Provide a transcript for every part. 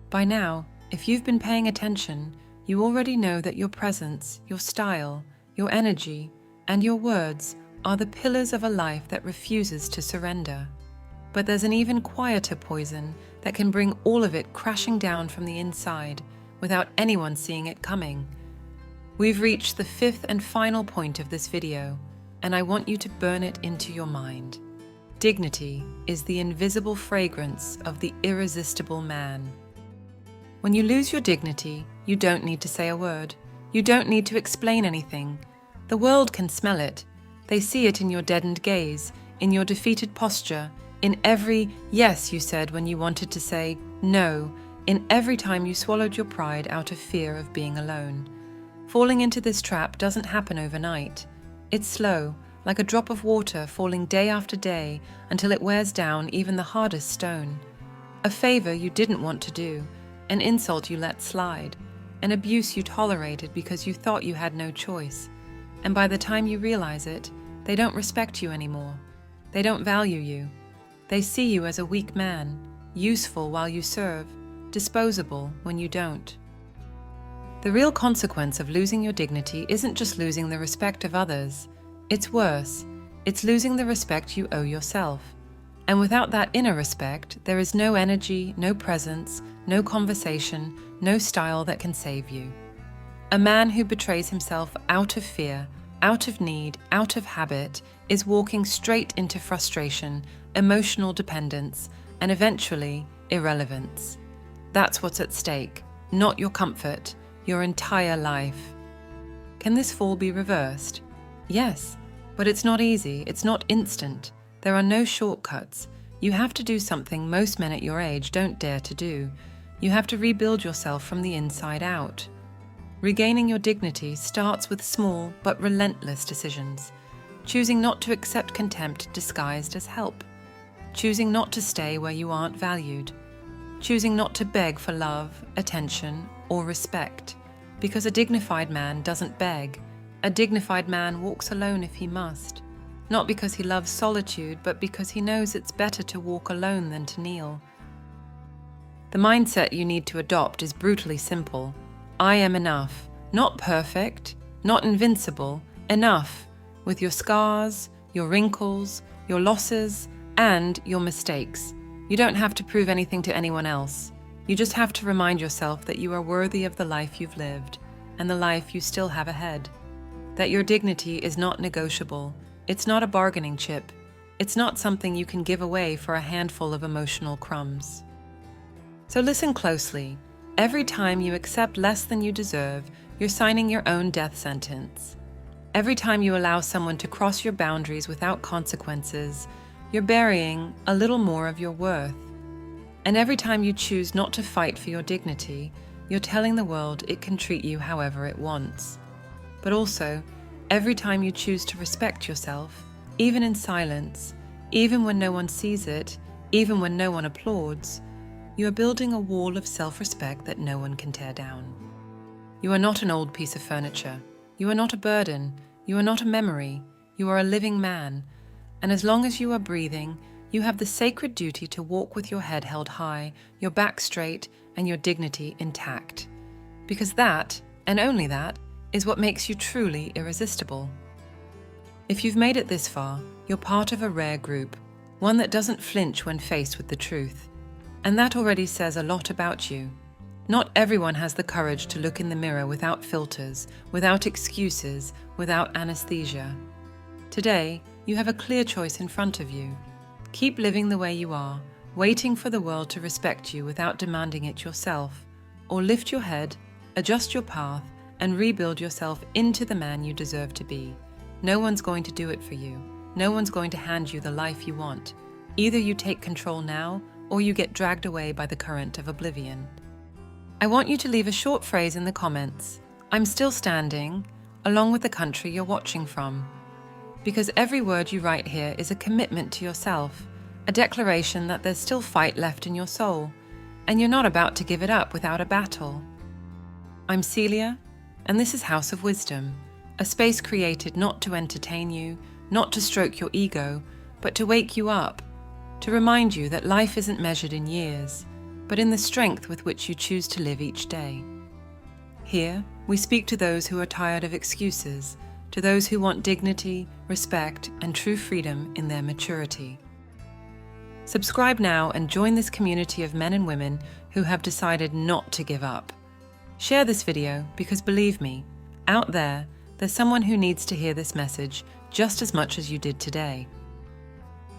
By now, if you've been paying attention, you already know that your presence, your style, your energy, and your words are the pillars of a life that refuses to surrender. But there's an even quieter poison that can bring all of it crashing down from the inside without anyone seeing it coming. We've reached the fifth and final point of this video, and I want you to burn it into your mind. Dignity is the invisible fragrance of the irresistible man. When you lose your dignity, you don't need to say a word. You don't need to explain anything. The world can smell it. They see it in your deadened gaze, in your defeated posture, in every yes you said when you wanted to say no, in every time you swallowed your pride out of fear of being alone. Falling into this trap doesn't happen overnight. It's slow, like a drop of water falling day after day until it wears down even the hardest stone. A favor you didn't want to do, an insult you let slide, an abuse you tolerated because you thought you had no choice. And by the time you realize it, they don't respect you anymore. They don't value you. They see you as a weak man, useful while you serve, disposable when you don't. The real consequence of losing your dignity isn't just losing the respect of others. It's worse. It's losing the respect you owe yourself. And without that inner respect, there is no energy, no presence, no conversation, no style that can save you. A man who betrays himself out of fear, out of need, out of habit, is walking straight into frustration, emotional dependence, and eventually irrelevance. That's what's at stake, not your comfort, your entire life. Can this fall be reversed? Yes, but it's not easy, it's not instant. There are no shortcuts. You have to do something most men at your age don't dare to do. You have to rebuild yourself from the inside out. Regaining your dignity starts with small but relentless decisions. Choosing not to accept contempt disguised as help. Choosing not to stay where you aren't valued. Choosing not to beg for love, attention, or respect. Because a dignified man doesn't beg. A dignified man walks alone if he must. Not because he loves solitude, but because he knows it's better to walk alone than to kneel. The mindset you need to adopt is brutally simple. I am enough. Not perfect, not invincible, enough. With your scars, your wrinkles, your losses, and your mistakes. You don't have to prove anything to anyone else. You just have to remind yourself that you are worthy of the life you've lived, and the life you still have ahead. That your dignity is not negotiable. It's not a bargaining chip. It's not something you can give away for a handful of emotional crumbs. So listen closely. Every time you accept less than you deserve, you're signing your own death sentence. Every time you allow someone to cross your boundaries without consequences, you're burying a little more of your worth. And every time you choose not to fight for your dignity, you're telling the world it can treat you however it wants. But also, every time you choose to respect yourself, even in silence, even when no one sees it, even when no one applauds, you are building a wall of self-respect that no one can tear down. You are not an old piece of furniture. You are not a burden. You are not a memory. You are a living man. And as long as you are breathing, you have the sacred duty to walk with your head held high, your back straight, and your dignity intact. Because that, and only that, is what makes you truly irresistible. If you've made it this far, you're part of a rare group, one that doesn't flinch when faced with the truth. And that already says a lot about you. Not everyone has the courage to look in the mirror without filters, without excuses, without anesthesia. Today, you have a clear choice in front of you. Keep living the way you are, waiting for the world to respect you without demanding it yourself, or lift your head, adjust your path, and rebuild yourself into the man you deserve to be. No one's going to do it for you. No one's going to hand you the life you want. Either you take control now, or you get dragged away by the current of oblivion. I want you to leave a short phrase in the comments. I'm still standing, along with the country you're watching from. Because every word you write here is a commitment to yourself, a declaration that there's still fight left in your soul, and you're not about to give it up without a battle. I'm Celia, and this is House of Wisdom, a space created not to entertain you, not to stroke your ego, but to wake you up, to remind you that life isn't measured in years. but in the strength with which you choose to live each day. Here, we speak to those who are tired of excuses, to those who want dignity, respect, and true freedom in their maturity. Subscribe now and join this community of men and women who have decided not to give up. Share this video because believe me, out there's someone who needs to hear this message just as much as you did today.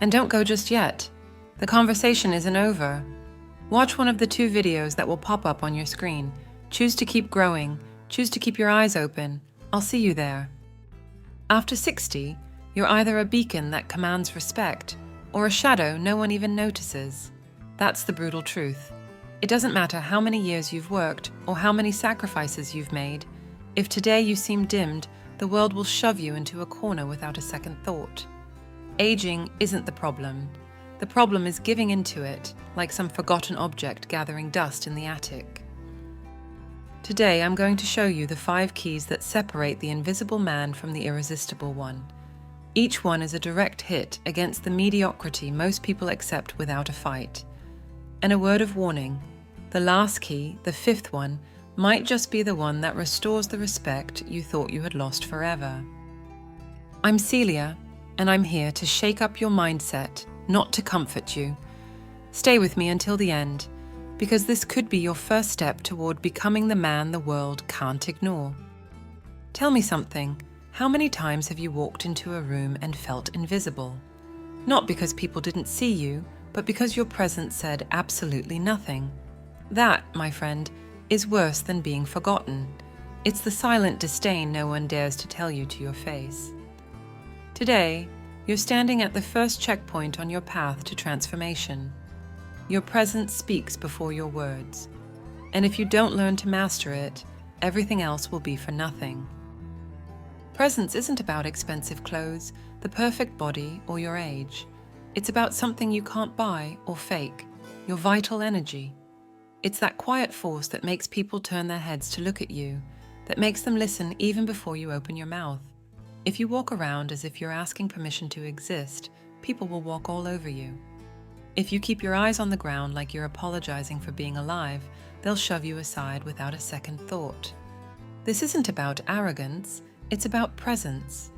And don't go just yet. The conversation isn't over. Watch one of the 2 videos that will pop up on your screen. Choose to keep growing. Choose to keep your eyes open. I'll see you there. After 60, you're either a beacon that commands respect or a shadow no one even notices. That's the brutal truth. It doesn't matter how many years you've worked or how many sacrifices you've made. If today you seem dimmed, the world will shove you into a corner without a second thought. Aging isn't the problem. The problem is giving into it, like some forgotten object gathering dust in the attic. Today I'm going to show you the 5 keys that separate the invisible man from the irresistible one. Each one is a direct hit against the mediocrity most people accept without a fight. And a word of warning, the last key, the 5th one, might just be the one that restores the respect you thought you had lost forever. I'm Celia, and I'm here to shake up your mindset, not to comfort you. Stay with me until the end, because this could be your first step toward becoming the man the world can't ignore. Tell me something. How many times have you walked into a room and felt invisible? Not because people didn't see you, but because your presence said absolutely nothing. That, my friend, is worse than being forgotten. It's the silent disdain no one dares to tell you to your face. Today, you're standing at the first checkpoint on your path to transformation. Your presence speaks before your words. And if you don't learn to master it, everything else will be for nothing. Presence isn't about expensive clothes, the perfect body, or your age. It's about something you can't buy or fake, your vital energy. It's that quiet force that makes people turn their heads to look at you, that makes them listen even before you open your mouth. If you walk around as if you're asking permission to exist, people will walk all over you. If you keep your eyes on the ground like you're apologizing for being alive, they'll shove you aside without a second thought. This isn't about arrogance, it's about presence,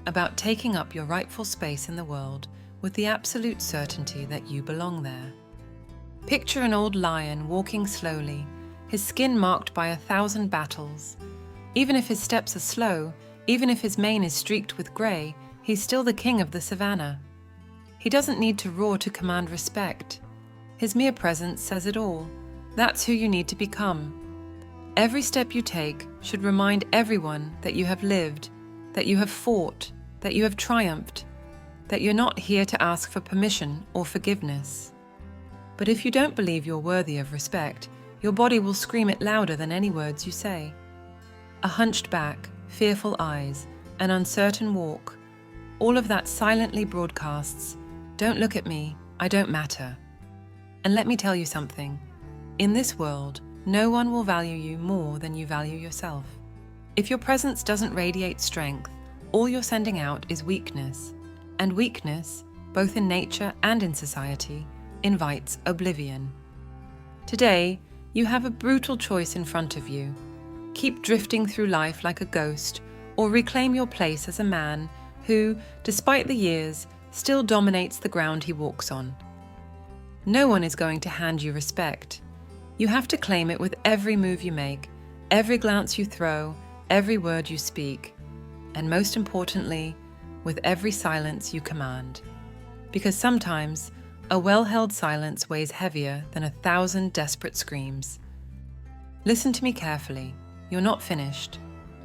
about taking up your rightful space in the world with the absolute certainty that you belong there. Picture an old lion walking slowly, his skin marked by 1,000 battles. Even if his steps are slow, even if his mane is streaked with grey, he's still the king of the savannah. He doesn't need to roar to command respect. His mere presence says it all. That's who you need to become. Every step you take should remind everyone that you have lived, that you have fought, that you have triumphed, that you're not here to ask for permission or forgiveness. But if you don't believe you're worthy of respect, your body will scream it louder than any words you say. A hunched back, fearful eyes, an uncertain walk, all of that silently broadcasts, "Don't look at me, I don't matter." And let me tell you something. In this world, no one will value you more than you value yourself. If your presence doesn't radiate strength, all you're sending out is weakness. And weakness, both in nature and in society, invites oblivion. Today, you have a brutal choice in front of you. Keep drifting through life like a ghost, or reclaim your place as a man who, despite the years, still dominates the ground he walks on. No one is going to hand you respect. You have to claim it with every move you make, every glance you throw, every word you speak, and most importantly, with every silence you command. Because sometimes, a well-held silence weighs heavier than 1,000 desperate screams. Listen to me carefully. You're not finished.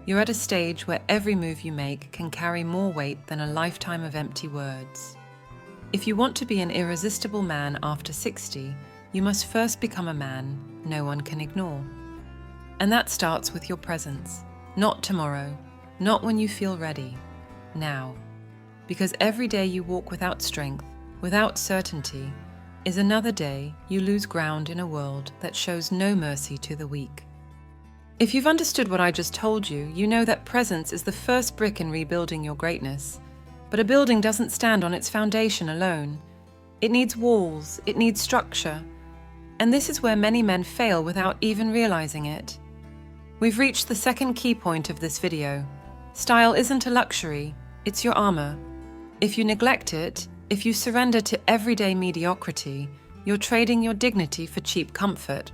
You're at a stage where every move you make can carry more weight than a lifetime of empty words. If you want to be an irresistible man after 60, you must first become a man no one can ignore. And that starts with your presence. Not tomorrow, not when you feel ready, now. Because every day you walk without strength, without certainty, is another day you lose ground in a world that shows no mercy to the weak. If you've understood what I just told you, you know that presence is the first brick in rebuilding your greatness. But a building doesn't stand on its foundation alone. It needs walls, it needs structure. And this is where many men fail without even realizing it. We've reached the second key point of this video. Style isn't a luxury, it's your armor. If you neglect it, if you surrender to everyday mediocrity, you're trading your dignity for cheap comfort.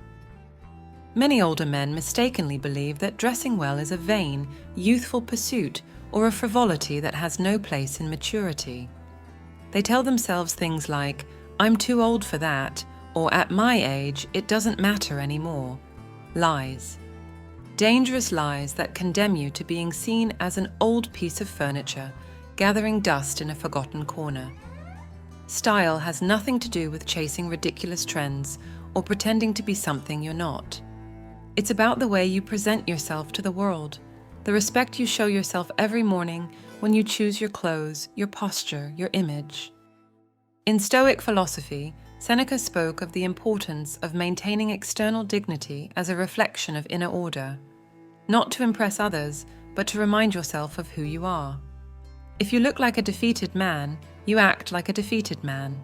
Many older men mistakenly believe that dressing well is a vain, youthful pursuit or a frivolity that has no place in maturity. They tell themselves things like, "I'm too old for that," or "at my age, it doesn't matter anymore." Lies. Dangerous lies that condemn you to being seen as an old piece of furniture, gathering dust in a forgotten corner. Style has nothing to do with chasing ridiculous trends or pretending to be something you're not. It's about the way you present yourself to the world, the respect you show yourself every morning when you choose your clothes, your posture, your image. In Stoic philosophy, Seneca spoke of the importance of maintaining external dignity as a reflection of inner order, not to impress others, but to remind yourself of who you are. If you look like a defeated man, you act like a defeated man.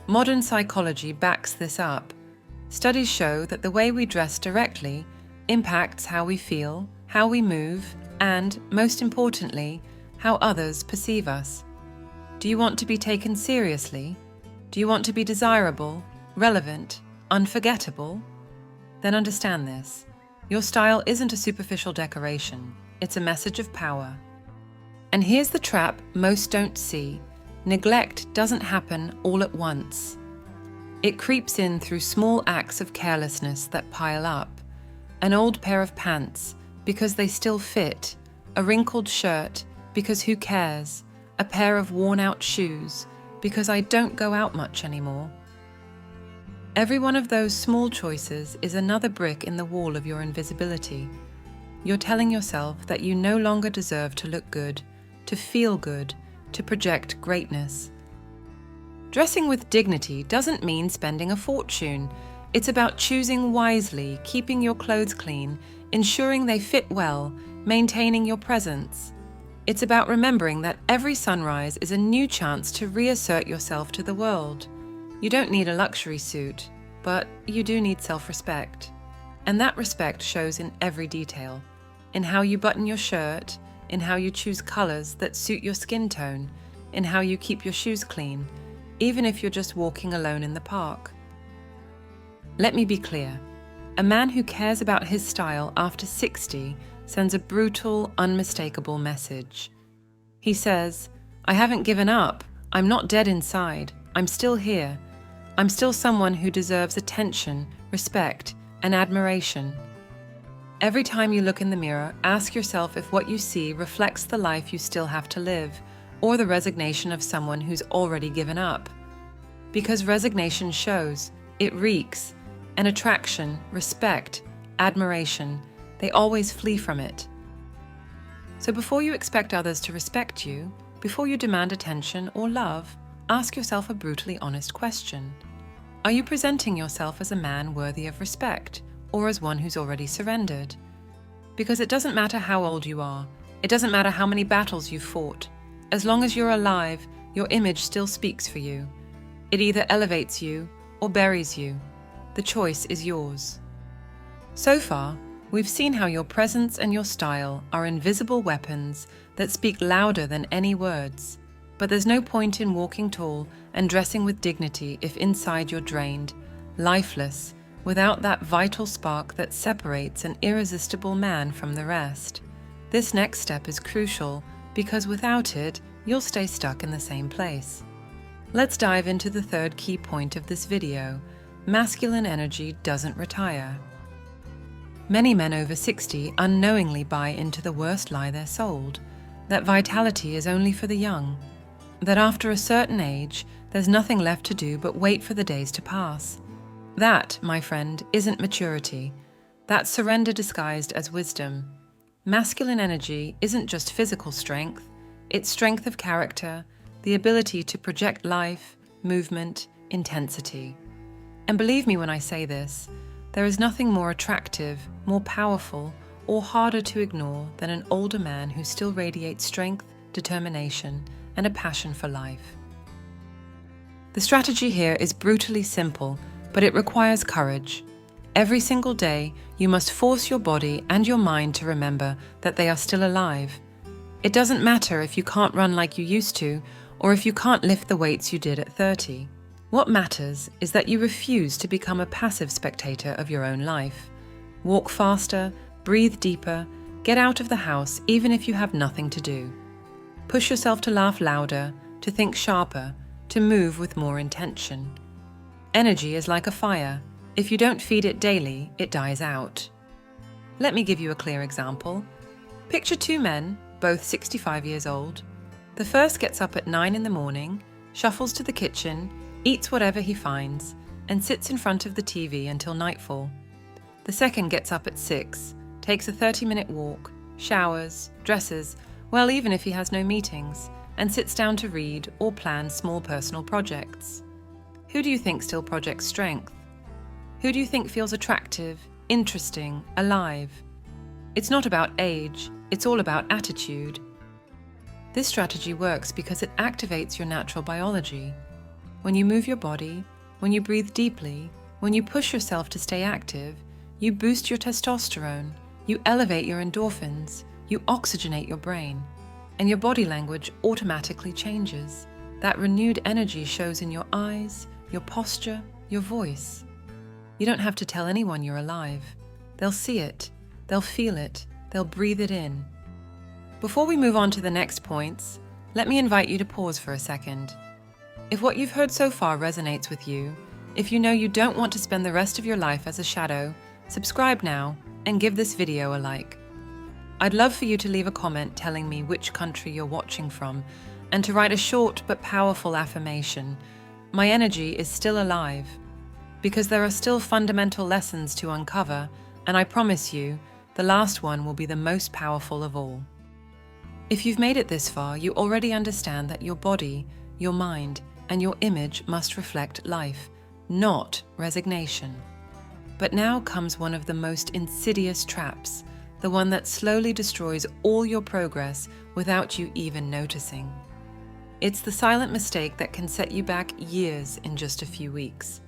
Modern psychology backs this up. Studies show that the way we dress directly impacts how we feel, how we move, and, most importantly, how others perceive us. Do you want to be taken seriously? Do you want to be desirable, relevant, unforgettable? Then understand this. Your style isn't a superficial decoration. It's a message of power. And here's the trap most don't see. Neglect doesn't happen all at once. It creeps in through small acts of carelessness that pile up. An old pair of pants, because they still fit. A wrinkled shirt, because who cares? A pair of worn-out shoes, because I don't go out much anymore. Every one of those small choices is another brick in the wall of your invisibility. You're telling yourself that you no longer deserve to look good, to feel good, to project greatness. Dressing with dignity doesn't mean spending a fortune. It's about choosing wisely, keeping your clothes clean, ensuring they fit well, maintaining your presence. It's about remembering that every sunrise is a new chance to reassert yourself to the world. You don't need a luxury suit, but you do need self-respect. And that respect shows in every detail, in how you button your shirt, in how you choose colors that suit your skin tone, in how you keep your shoes clean, even if you're just walking alone in the park. Let me be clear. A man who cares about his style after 60 sends a brutal, unmistakable message. He says, "I haven't given up. I'm not dead inside. I'm still here. I'm still someone who deserves attention, respect, and admiration." Every time you look in the mirror, ask yourself if what you see reflects the life you still have to live, or the resignation of someone who's already given up. Because resignation shows, it reeks, and attraction, respect, admiration, they always flee from it. So before you expect others to respect you, before you demand attention or love, ask yourself a brutally honest question. Are you presenting yourself as a man worthy of respect, or as one who's already surrendered? Because it doesn't matter how old you are, it doesn't matter how many battles you've fought. As long as you're alive, your image still speaks for you. It either elevates you or buries you. The choice is yours. So far, we've seen how your presence and your style are invisible weapons that speak louder than any words. But there's no point in walking tall and dressing with dignity if inside you're drained, lifeless, without that vital spark that separates an irresistible man from the rest. This next step is crucial because without it, you'll stay stuck in the same place. Let's dive into the third key point of this video. Masculine energy doesn't retire. Many men over 60 unknowingly buy into the worst lie they're sold, that vitality is only for the young, that after a certain age, there's nothing left to do but wait for the days to pass. That, my friend, isn't maturity. That's surrender disguised as wisdom. Masculine energy isn't just physical strength, it's strength of character, the ability to project life, movement, intensity. And believe me when I say this, there is nothing more attractive, more powerful, or harder to ignore than an older man who still radiates strength, determination, and a passion for life. The strategy here is brutally simple, but it requires courage. Every single day, you must force your body and your mind to remember that they are still alive. It doesn't matter if you can't run like you used to, or if you can't lift the weights you did at 30. What matters is that you refuse to become a passive spectator of your own life. Walk faster, breathe deeper, get out of the house even if you have nothing to do. Push yourself to laugh louder, to think sharper, to move with more intention. Energy is like a fire. If you don't feed it daily, it dies out. Let me give you a clear example. Picture two men, both 65 years old. The first gets up at 9 in the morning, shuffles to the kitchen, eats whatever he finds, and sits in front of the TV until nightfall. The second gets up at 6, takes a 30-minute walk, showers, dresses, well, even if he has no meetings, and sits down to read or plan small personal projects. Who do you think still projects strength? Who do you think feels attractive, interesting, alive? It's not about age, it's all about attitude. This strategy works because it activates your natural biology. When you move your body, when you breathe deeply, when you push yourself to stay active, you boost your testosterone, you elevate your endorphins, you oxygenate your brain, and your body language automatically changes. That renewed energy shows in your eyes, your posture, your voice. You don't have to tell anyone you're alive. They'll see it, they'll feel it, they'll breathe it in. Before we move on to the next points, let me invite you to pause for a second. If what you've heard so far resonates with you, if you know you don't want to spend the rest of your life as a shadow, subscribe now and give this video a like. I'd love for you to leave a comment telling me which country you're watching from and to write a short but powerful affirmation. My energy is still alive, because there are still fundamental lessons to uncover, and I promise you, the last one will be the most powerful of all. If you've made it this far, you already understand that your body, your mind, and your image must reflect life, not resignation. But now comes one of the most insidious traps, the one that slowly destroys all your progress without you even noticing. It's the silent mistake that can set you back years in just a few weeks.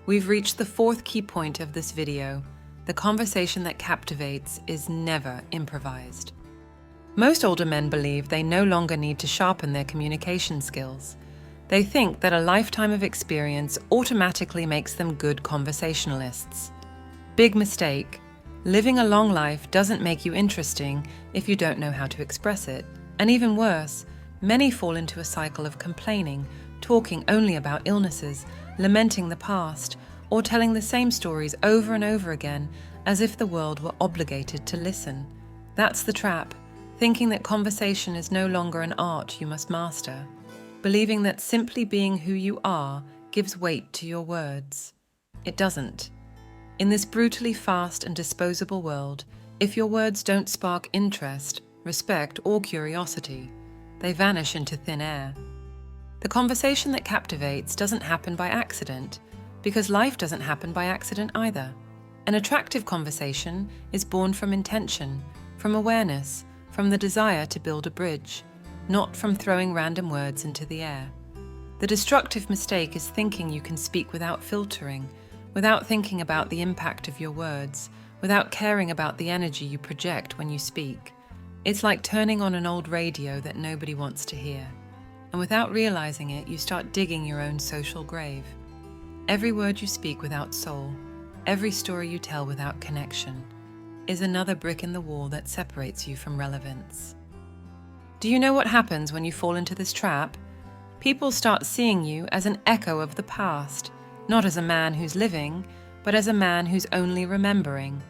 We've reached the fourth key point of this video. The conversation that captivates is never improvised. Most older men believe they no longer need to sharpen their communication skills. They think that a lifetime of experience automatically makes them good conversationalists. Big mistake. Living a long life doesn't make you interesting if you don't know how to express it. And even worse, many fall into a cycle of complaining, talking only about illnesses, lamenting the past, or telling the same stories over and over again as if the world were obligated to listen. That's the trap, thinking that conversation is no longer an art you must master, believing that simply being who you are gives weight to your words. It doesn't. In this brutally fast and disposable world, if your words don't spark interest, respect, or curiosity, they vanish into thin air. The conversation that captivates doesn't happen by accident, because life doesn't happen by accident either. An attractive conversation is born from intention, from awareness, from the desire to build a bridge, not from throwing random words into the air. The destructive mistake is thinking you can speak without filtering, without thinking about the impact of your words, without caring about the energy you project when you speak. It's like turning on an old radio that nobody wants to hear. And without realizing it, you start digging your own social grave. Every word you speak without soul, every story you tell without connection, is another brick in the wall that separates you from relevance. Do you know what happens when you fall into this trap? People start seeing you as an echo of the past, not as a man who's living, but as a man who's only remembering.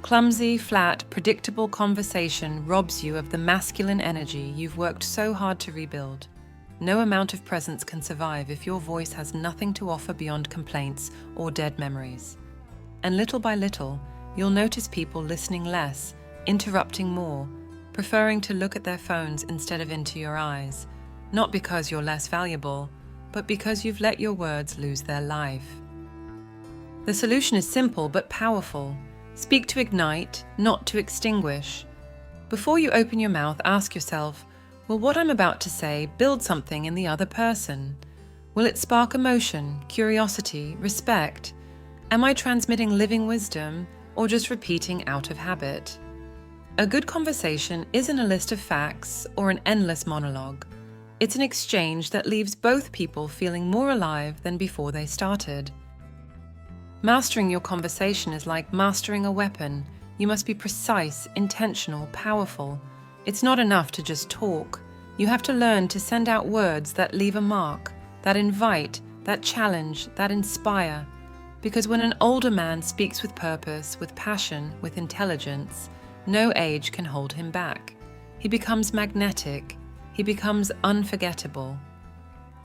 Clumsy, flat, predictable conversation robs you of the masculine energy you've worked so hard to rebuild. No amount of presence can survive if your voice has nothing to offer beyond complaints or dead memories. And little by little, you'll notice people listening less, interrupting more, preferring to look at their phones instead of into your eyes, not because you're less valuable, but because you've let your words lose their life. The solution is simple but powerful. Speak to ignite, not to extinguish. Before you open your mouth, ask yourself, will what I'm about to say build something in the other person? Will it spark emotion, curiosity, respect? Am I transmitting living wisdom or just repeating out of habit? A good conversation isn't a list of facts or an endless monologue. It's an exchange that leaves both people feeling more alive than before they started. Mastering your conversation is like mastering a weapon. You must be precise, intentional, powerful. It's not enough to just talk. You have to learn to send out words that leave a mark, that invite, that challenge, that inspire. Because when an older man speaks with purpose, with passion, with intelligence, no age can hold him back. He becomes magnetic. He becomes unforgettable.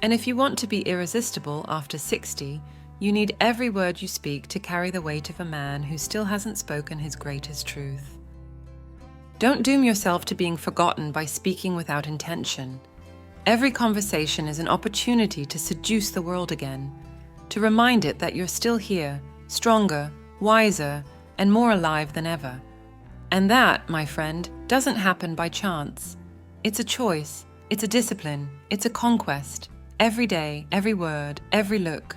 And if you want to be irresistible after 60, you need every word you speak to carry the weight of a man who still hasn't spoken his greatest truth. Don't doom yourself to being forgotten by speaking without intention. Every conversation is an opportunity to seduce the world again, to remind it that you're still here, stronger, wiser, and more alive than ever. And that, my friend, doesn't happen by chance. It's a choice, it's a discipline, it's a conquest. Every day, every word, every look.